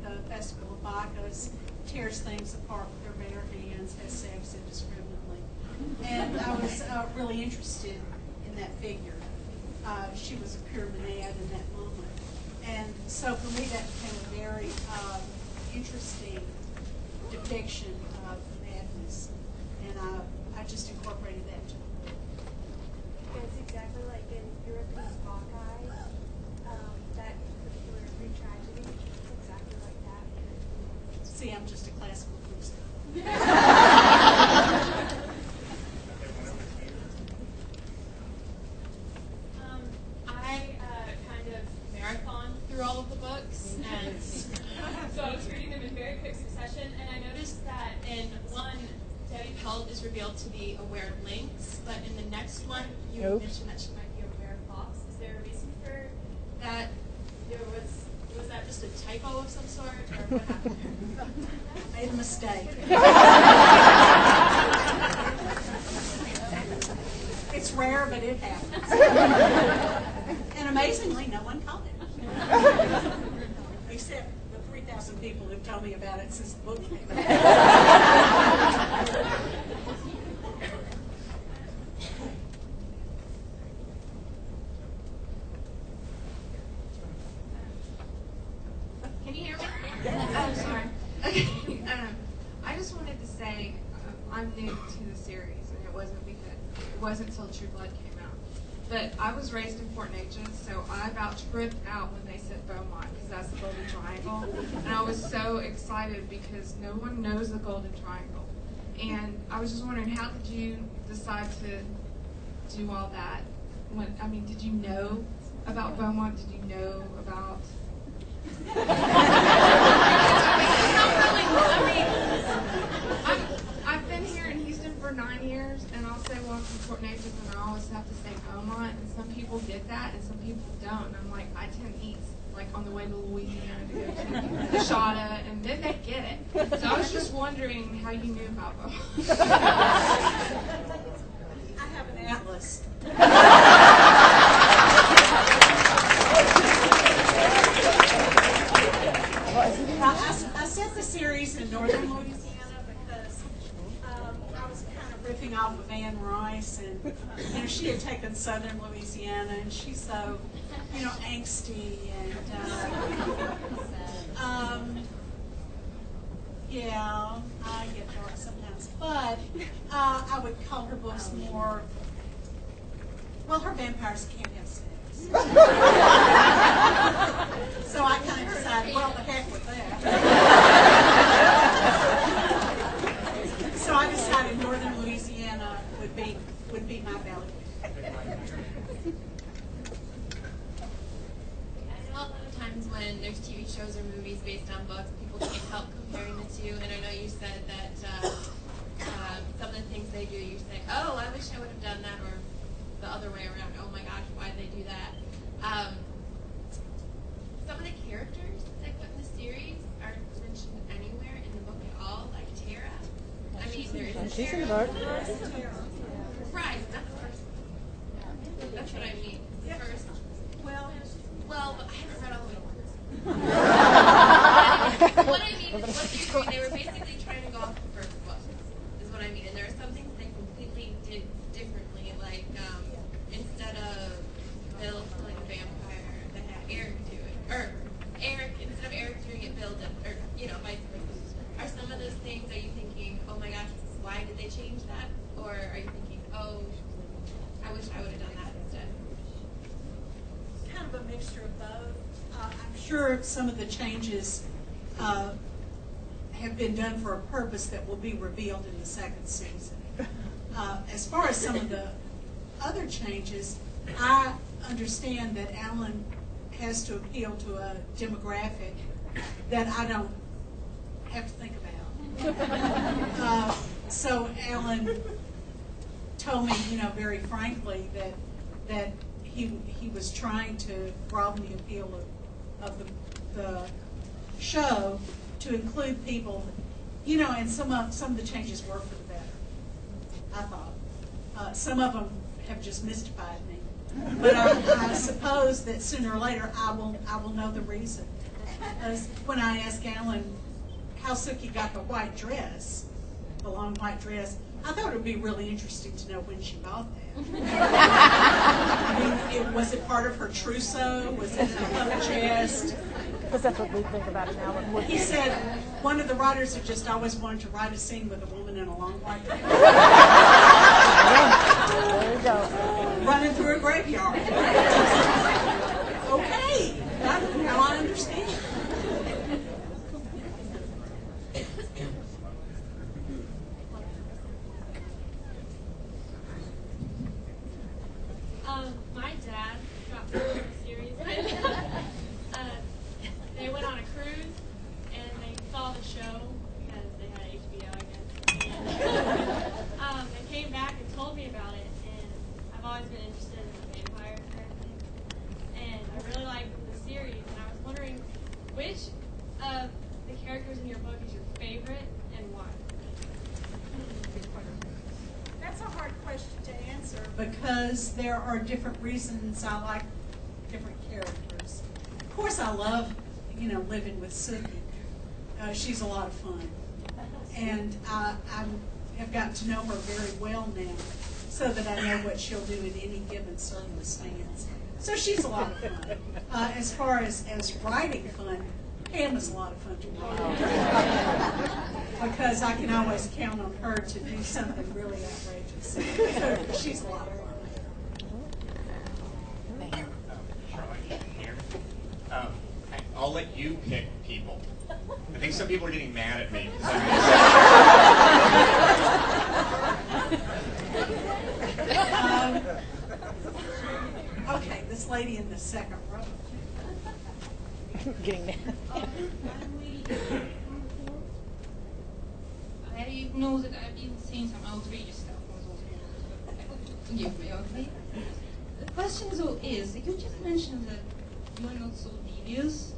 the Festival of Bacchus, tears things apart with her bare hands, has sex indiscriminately. And I was really interested in that figure. She was a pure monad in that moment. And so for me that became a very interesting depiction of madness. And I just incorporated that into the book. It's exactly like in Euripides' Hawkeye, that particular Greek tragedy. It's exactly like that. See, I'm just a classical person. I kind of marathoned through all of the books, and so I was reading them in very quick succession, and I noticed that in one, Debbie Pelt is revealed to be aware of lynx, but in the next one, you mentioned that she might be aware of fox. Is there a reason for that? Was that just a typo of some sort, or what happened there? Made a mistake. It's rare, but it happens. And amazingly, no one caught it. Except the 3,000 people who've told me about it since the book came out. Can you hear me? Oh, sorry. Okay. I just wanted to say I'm new to the series, and it wasn't until True Blood came out. But I was raised in Fort Natchez, so I about tripped out when they said Beaumont, because that's the Golden Triangle. And I was so excited because no one knows the Golden Triangle. And I was just wondering, how did you decide to do all that? Did you know about Beaumont? Did you know about... I've been here in Houston for 9 years, and I'll say welcome to Fort Natchez, and I always have to say Beaumont, and some people get that, and some people don't. And I'm like, I tend to eat on the way to Louisiana to go to the Shada, and then they get it. So I was just wondering how you knew about Beaumont. I have an atlas. I set the series in northern Louisiana because I was kind of riffing off of Anne Rice, and she had taken southern Louisiana, and she's so, angsty, and yeah, I get dark sometimes, but I would call her books more. Well, her vampires can't have sex. So I kind of decided, well, the heck with that. So I decided northern Louisiana would be my valley. I know a lot of times when there's TV shows or movies based on books, people can't help comparing the two. And I know you said that some of the things they do, you say, oh, I wish I would have done that, or the other way around, oh my gosh, why did they do that? Some of the characters that put in the series aren't mentioned anywhere in the book at all, like Tara. I mean, there is a She's in the Tara. book. Right, not the first one. That's what I mean. The first. Well, but I haven't read all the way through. What I mean is, what they're doing, they were basically trying to go off the first book, is what I mean. And there are some things they completely did differently, like instead of Bill killing a vampire, they had Eric do it. Or Eric, instead of Eric doing it, Bill did, or vice versa. Are some of those things, are you thinking, oh my gosh, why did they change that? Or are you thinking, oh, I wish I would have done that instead? Kind of a mixture of both. I'm sure some of the changes have been done for a purpose that will be revealed in the second season. As far as some of the other changes, I understand that Alan has to appeal to a demographic that I don't have to think about. So Alan told me, very frankly, that he was trying to broaden the appeal of the show to include people, and some of the changes were for the better, I thought. Some of them have just mystified me, but I suppose that sooner or later I will know the reason. when I asked Alan how Sookie got the white dress, the long white dress, I thought it would be really interesting to know when she bought that. I mean, was it part of her trousseau? Was it a love chest? Because that's what we think about it now. He said one of the writers had just always wanted to write a scene with a woman in a long white dress. There you go. Running through a graveyard. Okay, now I understand. My dad got through the series. They went on a cruise and they saw the show because they had HBO, I guess. And, they came back and told me about it, and I've always been interested in the vampire kind of thing. And I really liked the series, and I was wondering which of the characters in your book is your favorite and why? That's a hard question to answer because there are different reasons I like different characters. Of course, I love, living with Sookie. She's a lot of fun, and I have gotten to know her very well now, so that I know what she'll do in any given circumstance. So she's a lot of fun. As far as writing fun, Pam is a lot of fun to write because I can always count on her to do something really outrageous. So she's a lot of fun. Charlaine here. I'll let you pick people. I think some people are getting mad at me. Okay, this lady in the second row. Getting mad. I know that I've been seeing some outrageous stuff on social media, but forgive me, okay? The question though is, you just mentioned that you are not so devious.